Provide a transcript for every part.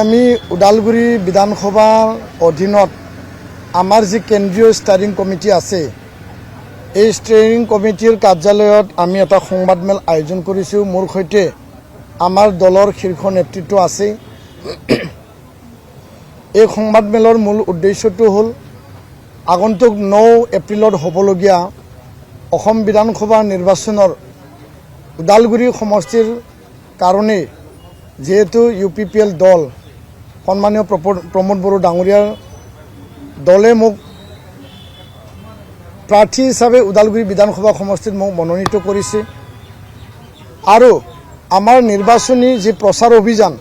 আমি ওদালগুৰি বিধানসভাৰ অধীনত আমাৰ যি কেন্দ্ৰীয় ষ্টাৰিং কমিটি আছে এই ষ্টাৰিং কমিটিৰ কাৰ্যালয়ত আমি এটা সংবাদমেল আয়োজন কৰিছোঁ। মোৰ সৈতে আমাৰ দলৰ শীৰ্ষ নেতৃত্ব আছে। এই সংবাদমেলৰ মূল উদ্দেশ্যটো হ'ল আগন্তুক 9 এপ্ৰিলত হ'বলগীয়া অসম বিধানসভা নিৰ্বাচনৰ ওদালগুৰি সমষ্টিৰ কাৰণে যেহেতু UPPL দল সন্মানীয় প্ৰমোদ বড়ো ডাঙৰীয়াৰ দলে মোক প্ৰাৰ্থী হিচাপে ওদালগুৰি বিধানসভা সমষ্টিত মোক মনোনীত কৰিছে আৰু আমাৰ নিৰ্বাচনী যি প্ৰচাৰ অভিযান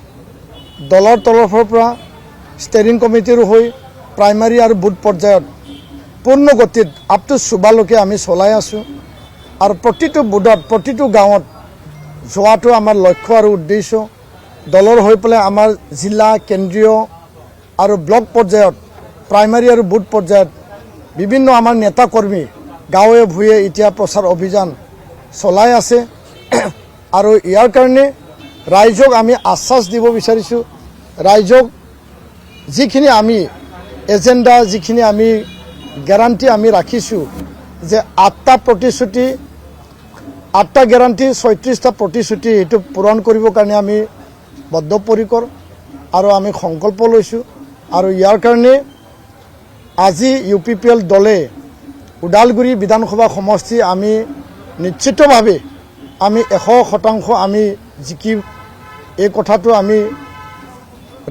দলৰ তৰফৰ পৰা ষ্টেৰিং কমিটিৰ হৈ প্ৰাইমাৰী আৰু বুথ পৰ্যায়ত পূৰ্ণ গতিত আপ টু সুবালৈকে আমি চলাই আছোঁ আৰু প্ৰতিটো বুথত প্ৰতিটো গাঁৱত যোৱাটো আমাৰ লক্ষ্য আৰু উদ্দেশ্য। দলৰ হৈ পেলাই আমাৰ জিলা কেন্দ্ৰীয় আৰু ব্লক পৰ্যায়ত প্ৰাইমাৰী আৰু বুথ পৰ্যায়ত বিভিন্ন আমাৰ নেতা কৰ্মী গাঁৱে ভূঞে এতিয়া প্ৰচাৰ অভিযান চলাই আছে আৰু ইয়াৰ কাৰণে ৰাইজক আমি আশ্বাস দিব বিচাৰিছোঁ। ৰাইজক যিখিনি আমি এজেণ্ডা যিখিনি আমি গেৰাণ্টি আমি ৰাখিছোঁ যে 8টা প্ৰতিশ্ৰুতি 8টা গেৰাণ্টি 36টা প্ৰতিশ্ৰুতি এইটো পূৰণ কৰিবৰ কাৰণে আমি বদ্ধপৰিকৰ আৰু আমি সংকল্প লৈছোঁ আৰু ইয়াৰ কাৰণে আজি UPPL দলে ওদালগুৰি বিধানসভা সমষ্টি আমি নিশ্চিতভাৱে আমি 100% আমি জিকি এই কথাটো আমি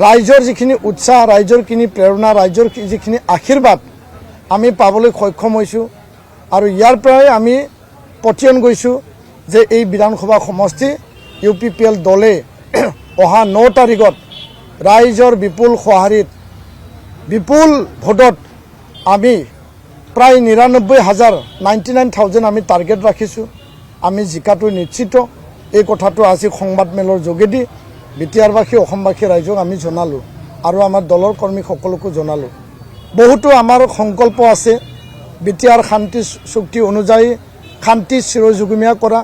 ৰাইজৰ যিখিনি উৎসাহ ৰাইজৰ যিখিনি প্ৰেৰণা ৰাইজৰ যিখিনি আশীৰ্বাদ আমি পাবলৈ সক্ষম হৈছোঁ আৰু ইয়াৰ পৰাই আমি পতিয়ন গৈছোঁ যে এই বিধানসভা সমষ্টি UPPL দলে অহা 9 তাৰিখত ৰাইজৰ বিপুল সঁহাৰিত বিপুল ভোটত আমি প্ৰায় 99,000 আমি টাৰ্গেট ৰাখিছোঁ। আমি জিকাটো নিশ্চিত। এই কথাটো আজি সংবাদমেলৰ যোগেদি বিটিআৰবাসী অসমবাসী ৰাইজক আমি জনালোঁ আৰু আমাৰ দলৰ কৰ্মীসকলকো জনালোঁ। বহুতো আমাৰ সংকল্প আছে বিটিআৰ শান্তি চুক্তি অনুযায়ী শান্তি চিৰযুগমীয়া কৰা,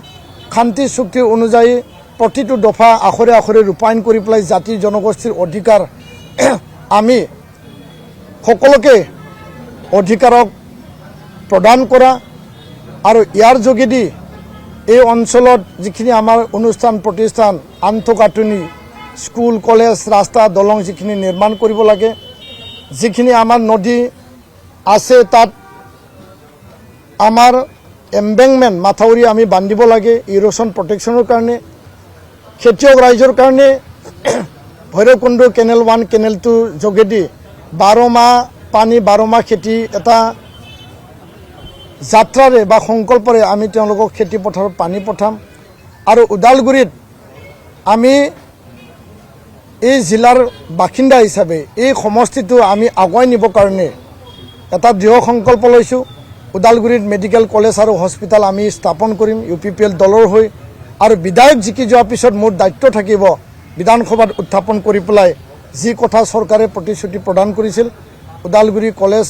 শান্তি চুক্তি অনুযায়ী প্ৰতিটো দফা আখৰে আখৰে ৰূপায়ণ কৰি পেলাই জাতি জনগোষ্ঠীৰ অধিকাৰ আমি সকলোকে অধিকাৰক প্ৰদান কৰা আৰু ইয়াৰ যোগেদি এই অঞ্চলত যিখিনি আমাৰ অনুষ্ঠান প্ৰতিষ্ঠান আন্তঃগাঁথনি স্কুল কলেজ ৰাস্তা দলং যিখিনি নিৰ্মাণ কৰিব লাগে, যিখিনি আমাৰ নদী আছে তাত আমাৰ এম্বেংমেণ্ট মাথাউৰি আমি বান্ধিব লাগে ইৰোশ্যন প্ৰটেকশ্যনৰ কাৰণে। খেতিয়ক ৰাইজৰ কাৰণে ভৈৰৱকুণ্ড কেনেল 1 কেনেল 2 যোগেদি 12 মাহ পানী 12 মাহ খেতি এটা যাত্ৰাৰে বা সংকল্পৰে আমি তেওঁলোকক খেতি পথাৰত পানী পঠাম আৰু ওদালগুৰিত আমি এই জিলাৰ বাসিন্দা হিচাপে এই সমষ্টিটো আমি আগুৱাই নিবৰ কাৰণে এটা দৃঢ় সংকল্প লৈছোঁ। ওদালগুৰিত মেডিকেল কলেজ আৰু হস্পিটেল আমি স্থাপন কৰিম UPPL দলৰ হৈ আৰু বিধায়ক জিকি যোৱাৰ পিছত মোৰ দায়িত্ব থাকিব বিধানসভাত উত্থাপন কৰি পেলাই যি কথা চৰকাৰে প্ৰতিশ্ৰুতি প্ৰদান কৰিছিল ওদালগুৰি কলেজ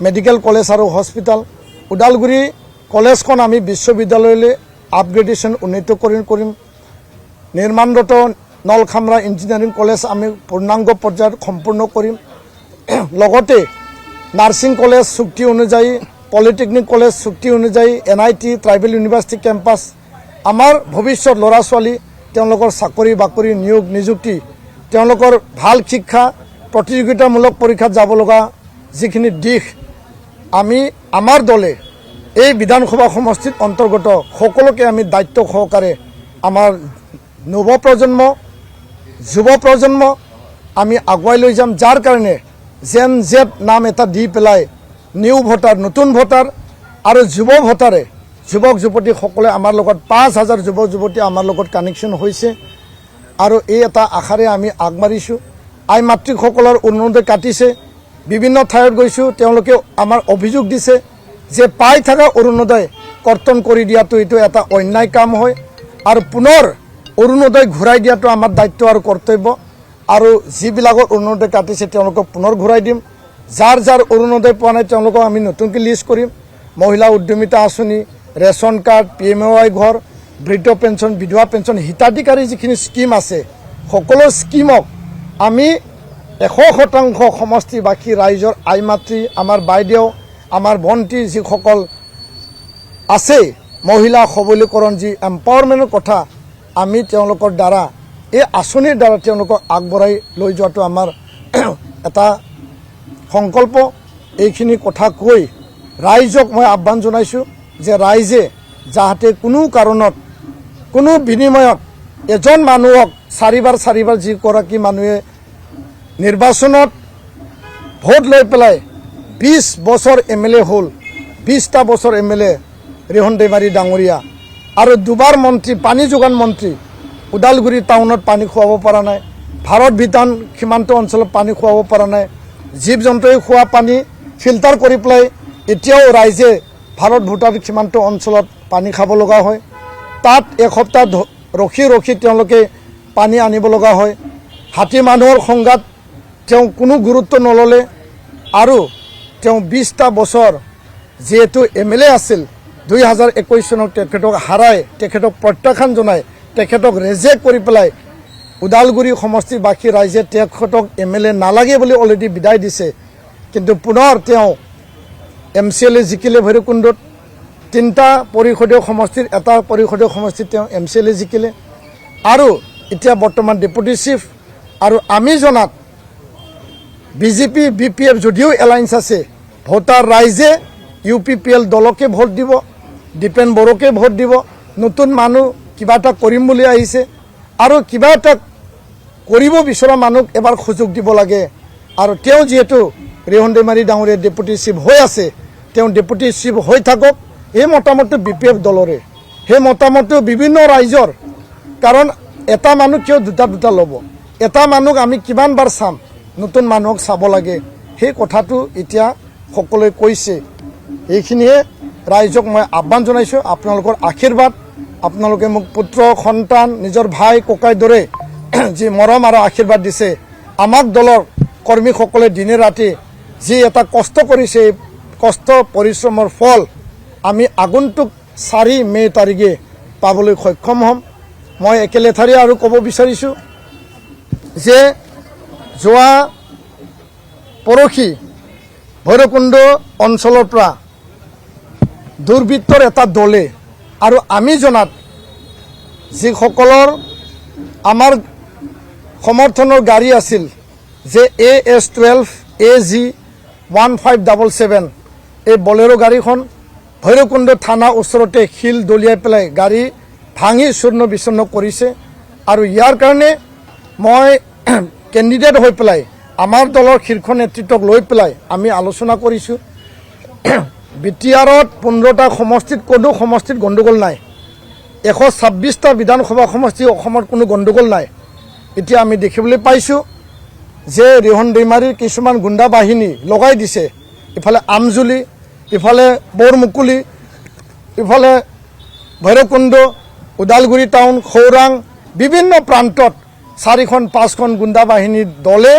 মেডিকেল কলেজ আৰু হস্পিটেল ওদালগুৰি কলেজখন আমি বিশ্ববিদ্যালয়লৈ আপগ্ৰেডেশ্যন উন্নীত কৰিম। নিৰ্মাণৰত নলখামৰা ইঞ্জিনিয়াৰিং কলেজ আমি পূৰ্ণাংগ পৰ্যায়ত সম্পূৰ্ণ কৰিম। লগতে নাৰ্ছিং কলেজ চুক্তি অনুযায়ী পলিটেকনিক কলেজ চুক্তি অনুযায়ী NIT ট্ৰাইবেল ইউনিভাৰ্চিটি কেম্পাছ আমাৰ ভৱিষ্যত ল'ৰা ছোৱালী তেওঁলোকৰ চাকৰি বাকৰি নিয়োগ নিযুক্তি তেওঁলোকৰ ভাল শিক্ষা প্ৰতিযোগিতামূলক পৰীক্ষাত যাব লগা যিখিনি দিশ আমি আমাৰ দলে এই বিধানসভা সমষ্টিত অন্তৰ্গত সকলোকে আমি দায়িত্ব সহকাৰে আমাৰ নৱপ্ৰজন্ম যুৱ প্ৰজন্ম আমি আগুৱাই লৈ যাম। যাৰ কাৰণে Gen Z নাম এটা দি পেলাই নিউ ভোটাৰ নতুন ভোটাৰ আৰু যুৱ ভোটাৰে যুৱক যুৱতীসকলে আমাৰ লগত 5,000 যুৱক যুৱতী আমাৰ লগত কানেকশ্যন হৈছে আৰু এই এটা আশাৰে আমি আগবাঢ়িছোঁ। আই মাতৃসকলৰ অৰুণোদয় কাটিছে বিভিন্ন ঠাইত গৈছোঁ তেওঁলোকে আমাৰ অভিযোগ দিছে যে পাই থকা অৰুণোদয় কৰ্তন কৰি দিয়াটো এইটো এটা অন্যায় কাম হয় আৰু পুনৰ অৰুণোদয় ঘূৰাই দিয়াটো আমাৰ দায়িত্ব আৰু কৰ্তব্য আৰু যিবিলাকৰ অৰুণোদয় কাটিছে তেওঁলোকক পুনৰ ঘূৰাই দিম। যাৰ যাৰ অৰুণোদয় পোৱা নাই তেওঁলোকক আমি নতুনকৈ লিষ্ট কৰিম। মহিলা উদ্যমিতা আঁচনি ৰেচন কাৰ্ড PMAY ঘৰ বৃদ্ধ পেঞ্চন বিধৱা পেঞ্চন হিতাধিকাৰী যিখিনি স্কিম আছে সকলো স্কিমক আমি 100% সমষ্টিবাসী ৰাইজৰ আই মাতৃ আমাৰ বাইদেউ আমাৰ ভণ্টি যিসকল আছে মহিলা সবলীকৰণ যি এম্পাৱাৰমেণ্টৰ কথা আমি তেওঁলোকৰ দ্বাৰা এই আঁচনিৰ দ্বাৰা তেওঁলোকক আগবঢ়াই লৈ যোৱাটো আমাৰ এটা সংকল্প। এইখিনি কথা কৈ ৰাইজক মই আহ্বান জনাইছোঁ যে ৰাইজে যাতে কোনো কাৰণত কোনো বিনিময়ত এজন মানুহক চাৰিবাৰ যিগৰাকী মানুহে নিৰ্বাচনত ভোট লৈ পেলাই 20 বছৰ MLA হ'ল 20টা বছৰ MLA ৰিহন দৈমাৰী ডাঙৰীয়া আৰু দুবাৰ মন্ত্ৰী পানী যোগান মন্ত্ৰী ওদালগুৰি টাউনত পানী খুৱাব পৰা নাই, ভাৰত বিধান সীমান্ত অঞ্চলত পানী খুৱাব পৰা নাই, জীৱ জন্তুৱে খোৱা পানী ফিল্টাৰ কৰি পেলাই এতিয়াও ৰাইজে ভাৰত ভূটান সীমান্ত অঞ্চলত পানী খাব লগা হয়। তাত এসপ্তাহ ৰখি তেওঁলোকে পানী আনিব লগা হয়। হাতী মানুহৰ সংঘাত তেওঁ কোনো গুৰুত্ব নল'লে আৰু তেওঁ 20টা বছৰ যিহেতু MLA আছিল 2021 চনত তেখেতক হাৰাই তেখেতক প্ৰত্যাখ্যান জনাই তেখেতক ৰেজেক্ট কৰি পেলাই ওদালগুৰি সমষ্টিবাসী ৰাইজে তেখেতক MLA নালাগে বুলি অলৰেডি বিদায় দিছে। কিন্তু পুনৰ তেওঁ MCLA জিকিলে ভৈৰৱকুণ্ডত 3টা পৰিষদীয় সমষ্টিৰ এটা পৰিষদীয় সমষ্টিত তেওঁ MCLA জিকিলে আৰু এতিয়া বৰ্তমান ডেপুটি চিফ। আৰু আমি জনাত BJP BPF যদিও এলায়েন্স আছে ভোটাৰ ৰাইজে UPPL দলকে ভোট দিব, দীপেন বড়োকে ভোট দিব। নতুন মানুহ কিবা এটা কৰিম বুলি আহিছে আৰু কিবা এটা কৰিব বিচৰা মানুহক এবাৰ সুযোগ দিব লাগে। আৰু তেওঁ যিহেতু ৰিহন দৈমাৰী ডাঙৰীয়া ডেপুটি চিফ হৈ আছে তেওঁ ডেপুটি চিফ হৈ থাকক। এই মতামতটো BPF দলৰে, সেই মতামতটো বিভিন্ন ৰাইজৰ। কাৰণ এটা মানুহ কিয় দুটা ল'ব, এটা মানুহক আমি কিমানবাৰ চাম, নতুন মানুহক চাব লাগে। সেই কথাটো এতিয়া সকলোৱে কৈছে। এইখিনিয়ে ৰাইজক মই আহ্বান জনাইছোঁ, আপোনালোকৰ আশীৰ্বাদ, আপোনালোকে মোক পুত্ৰ সন্তান নিজৰ ভাই ককাইৰ দৰে যি মৰম আৰু আশীৰ্বাদ দিছে, আমাক দলৰ কৰ্মীসকলে দিনে ৰাতি যি এটা কষ্ট কৰিছে এই কষ্ট পৰিশ্ৰমৰ ফল আমি আগন্তুক 4 মে তাৰিখে পাবলৈ সক্ষম হ'ম। মই একেলেঠাৰি আৰু ক'ব বিচাৰিছোঁ যে যোৱা পৰহি ভৈৰৱকুণ্ড অঞ্চলৰ পৰা দুৰ্বৃত্তৰ এটা দলে আৰু আমি জনাত যিসকলৰ আমাৰ সমৰ্থনৰ গাড়ী আছিল যে AS12 AG 1577 এই বলেৰো গাড়ীখন ভৈৰৱকুণ্ড থানা ওচৰতে শিল দলিয়াই পেলাই গাড়ী ভাঙি চূৰ্ণ বিচূৰ্ণ কৰিছে। আৰু ইয়াৰ কাৰণে মই কেণ্ডিডেট হৈ পেলাই আমাৰ দলৰ শীৰ্ষ নেতৃত্বক লৈ পেলাই আমি আলোচনা কৰিছোঁ। BTRত 15টা সমষ্টিত কোনো সমষ্টিত গণ্ডগোল নাই, 126টা বিধানসভা সমষ্টি অসমত কোনো গণ্ডগোল নাই। এতিয়া আমি দেখিবলৈ পাইছোঁ যে ৰিহন দৈমাৰীৰ কিছুমান গুণ্ডা বাহিনী লগাই দিছে, ইফালে আমজুলি, ইফালে বৰমুকুলি, ইফালে ভৈৰৱকুণ্ড, ওদালগুৰি টাউন, খৌৰাং বিভিন্ন প্ৰান্তত 4-5খন গুণ্ডা বাহিনীৰ দলে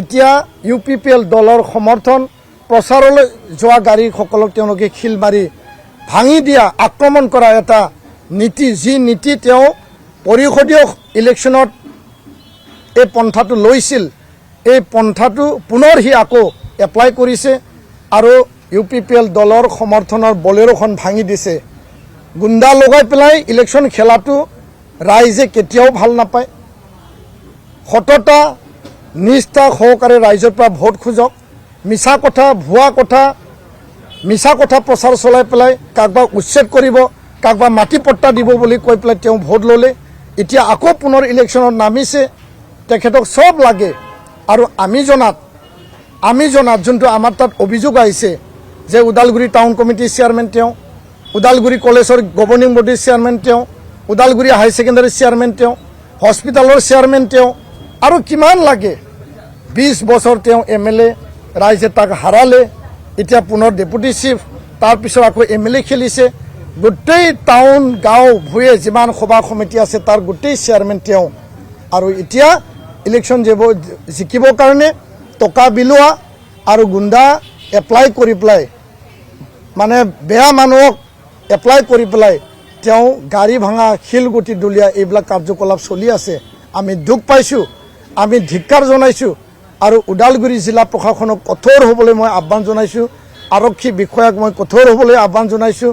এতিয়া UPPL দলৰ সমৰ্থন প্ৰচাৰলৈ যোৱা গাড়ীসকলক তেওঁলোকে শিল মাৰি ভাঙি দিয়া আক্ৰমণ কৰা এটা নীতি, যি নীতি তেওঁ পৰিষদীয় ইলেকশ্যনত এই পন্থাটো লৈছিল, এই পন্থাটো পুনৰ সি আকৌ এপ্লাই কৰিছে আৰু UPPL দলৰ সমৰ্থনৰ বলেৰোখন ভাঙি দিছে। গুণ্ডা লগাই পেলাই ইলেকশ্যন খেলাটো ৰাইজে কেতিয়াও ভাল নাপায়। সততা নিষ্ঠা সহকাৰে ৰাইজৰ পৰা ভোট খোজক, মিছা কথা ভুৱা কথা মিছা কথা প্ৰচাৰ চলাই পেলাই কাৰোবাক উচ্ছেদ কৰিব, কাৰোবাক মাটি পট্টা দিব বুলি কৈ পেলাই তেওঁ ভোট ল'লে। এতিয়া আকৌ পুনৰ ইলেকশ্যনত নামিছে, তেখেতক চব লাগে। আৰু আমি জনাত যোনটো আমাৰ তাত অভিযোগ আহিছে যে ওদালগুৰি টাউন কমিটিৰ চেয়াৰমেন তেওঁ, ওদালগুৰি কলেজৰ গভৰ্ণিং বডিৰ চেয়াৰমেন তেওঁ, ওদালগুৰি হাই ছেকেণ্ডাৰী চেয়াৰমেন তেওঁ, হস্পিটেলৰ চেয়াৰমেন তেওঁ, আৰু কিমান লাগে। 20 বছৰ তেওঁ MLA, ৰাইজে তাক হাৰালে, এতিয়া পুনৰ ডেপুটি চিফ, তাৰপিছত আকৌ MLA খেলিছে। গোটেই টাউন গাঁও ভূঞে যিমান সভা সমিতি আছে তাৰ গোটেই চেয়াৰমেন তেওঁ। আৰু এতিয়া ইলেকশ্যন জিকিবৰ কাৰণে টকা বিলোৱা আৰু গুণ্ডা এপ্লাই কৰি পেলাই মানে বেয়া মানুহক এপ্লাই কৰি পেলাই তেওঁ গাড়ী ভাঙা, শিলগুটি দলিয়া এইবিলাক কাৰ্যকলাপ চলি আছে। আমি দুখ পাইছোঁ, আমি ধিক্কাৰ জনাইছোঁ আৰু ওদালগুৰি জিলা প্ৰশাসনক কঠোৰ হ'বলৈ মই আহ্বান জনাইছোঁ, আৰক্ষী বিষয়াক মই কঠোৰ হ'বলৈ আহ্বান জনাইছোঁ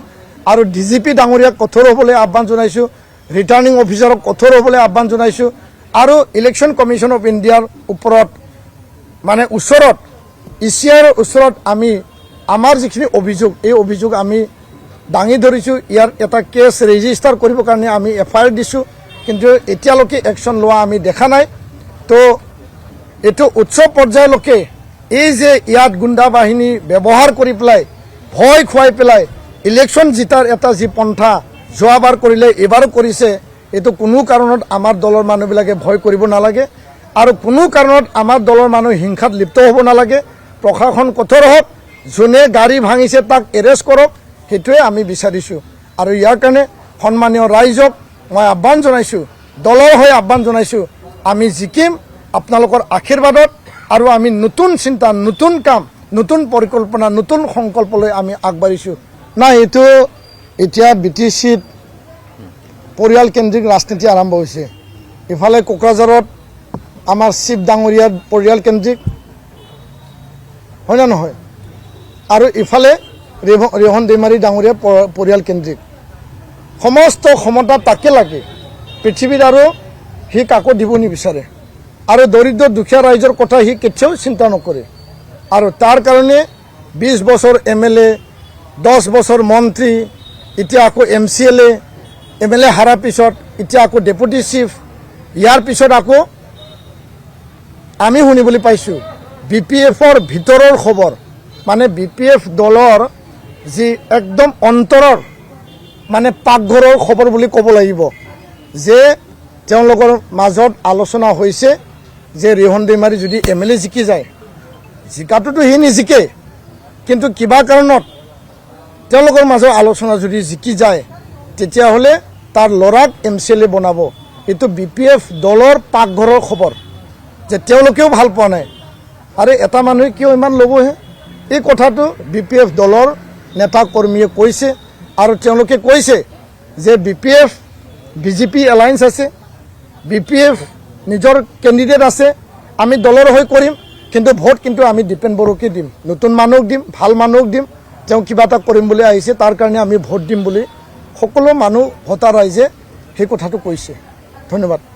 আৰু DGP ডাঙৰীয়াক কঠোৰ হ'বলৈ আহ্বান জনাইছোঁ, ৰিটাৰ্ণিং অফিচাৰক কঠোৰ হ'বলৈ আহ্বান জনাইছোঁ আৰু ইলেকশ্যন কমিশ্যন অফ ইণ্ডিয়াৰ ওপৰত মানে ওচৰত ECIৰ ওচৰত আমি আমাৰ যিখিনি অভিযোগ এই অভিযোগ আমি দাঙি ধৰিছোঁ। ইয়াৰ এটা কেছ ৰেজিষ্টাৰ কৰিবৰ কাৰণে আমি FIR দিছোঁ, কিন্তু এতিয়ালৈকে একশ্যন লোৱা আমি দেখা নাই। তো এইটো উচ্চ পৰ্যায়লৈকে এই যে ইয়াত গুণ্ডা বাহিনী ব্যৱহাৰ কৰি পেলাই ভয় খুৱাই পেলাই ইলেকশ্যন জিতাৰ এটা যি পন্থা যোৱাবাৰ কৰিলে এইবাৰো কৰিছে, এইটো কোনো কাৰণত আমাৰ দলৰ মানুহবিলাকে ভয় কৰিব নালাগে আৰু কোনো কাৰণত আমাৰ দলৰ মানুহ হিংসাত লিপ্ত হ'ব নালাগে। প্ৰশাসন কঠোৰ হওক, যোনে গাড়ী ভাঙিছে তাক এৰেষ্ট কৰক, সেইটোৱে আমি বিচাৰিছোঁ। আৰু ইয়াৰ কাৰণে সন্মানীয় ৰাইজক মই আহ্বান জনাইছোঁ, দলৰ হৈ আহ্বান জনাইছোঁ, আমি জিকিম আপোনালোকৰ আশীৰ্বাদত আৰু আমি নতুন চিন্তা, নতুন কাম, নতুন পৰিকল্পনা, নতুন সংকল্পলৈ আমি আগবাঢ়িছোঁ। নাই, এইটো এতিয়া BTCত পৰিয়ালকেন্দ্ৰিক ৰাজনীতি আৰম্ভ হৈছে। ইফালে কোকৰাঝাৰত আমাৰ চিফ ডাঙৰীয়াৰ পৰিয়ালকেন্দ্ৰিক, হয় না নহয়, আৰু ইফালে ৰেহন দৈমাৰী ডাঙৰীয়াৰ পৰিয়ালকেন্দ্ৰিক। সমস্ত ক্ষমতা তাকে লাগে পৃথিৱীত, আৰু সি কাকো দিব নিবিচাৰে আৰু দৰিদ্ৰ দুখীয়া ৰাইজৰ কথা সি কেতিয়াও চিন্তা নকৰে। আৰু তাৰ কাৰণে 20 বছৰ MLA, 10 বছৰ মন্ত্ৰী, এতিয়া আকৌ MCLA, MLA হাৰাৰ পিছত এতিয়া আকৌ ডেপুটি চিফ, ইয়াৰ পিছত আকৌ আমি শুনিবলৈ পাইছোঁ BPFৰ ভিতৰৰ খবৰ, মানে BPF দলৰ যি একদম অন্তৰৰ মানে পাকঘৰৰ খবৰ বুলি ক'ব লাগিব, যে তেওঁলোকৰ মাজত আলোচনা হৈছে যে ৰেহন দৈমাৰী যদি MLA জিকি যায়, জিকাটোতো সি নিজিকে, কিন্তু কিবা কাৰণত তেওঁলোকৰ মাজৰ আলোচনা যদি জিকি যায় তেতিয়াহ'লে তাৰ ল'ৰাক MCLA বনাব। এইটো BPF দলৰ পাকঘৰৰ খবৰ, যে তেওঁলোকেও ভাল পোৱা নাই আৰু এটা মানুহে কিয় ইমান ল'বহে। এই কথাটো BPF দলৰ নেতা কৰ্মীয়ে কৈছে আৰু তেওঁলোকে কৈছে যে BPF BJP এলায়েন্স আছে, BPF নিজৰ কেণ্ডিডেট আছে, আমি দলৰ হৈ কৰিম, কিন্তু ভোট কিন্তু আমি দীপেন বড়োকে দিম, নতুন মানুহক দিম, ভাল মানুহক দিম, তেওঁ কিবা এটা কৰিম বুলি আহিছে, তাৰ কাৰণে আমি ভোট দিম বুলি সকলো মানুহ ভোটাৰ ৰাইজে সেই কথাটো কৈছে। ধন্যবাদ।